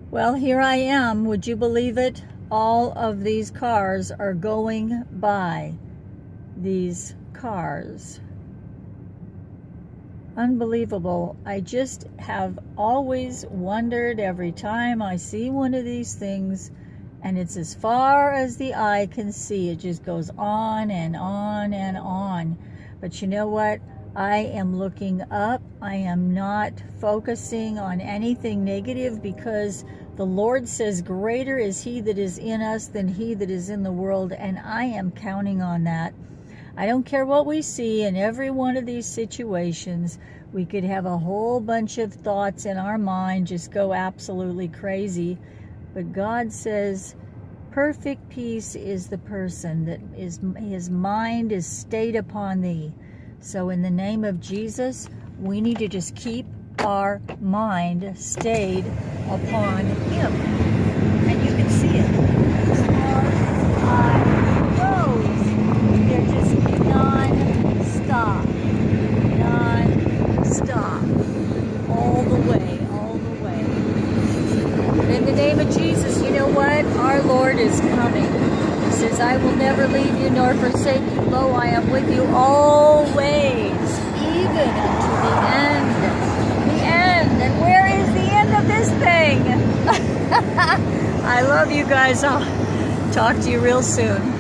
Well, here I am. Would you believe it? All of these cars are going by. These cars. Unbelievable. I just have always wondered every time I see one of these things, and it's as far as the eye can see. It just goes on and on and on. But you know what? I am looking up. I am not focusing on anything negative, because the Lord says greater is he that is in us than he that is in the world, and I am counting on that. I don't care what we see in every one of these situations. We could have a whole bunch of thoughts in our mind just go absolutely crazy. But God says, perfect peace is the person that is, his mind is stayed upon thee. So in the name of Jesus, we need to just keep our mind stayed upon him. And you can see it. As far as the eye goes, they're just non-stop. Non-stop. All the way, all the way. But in the name of Jesus, you know what? Our Lord is coming. He says, I will never leave you nor forsake you. Lo, I am with you always, even unto the end. The end. And where is the end of this thing? I love you guys. I'll talk to you real soon.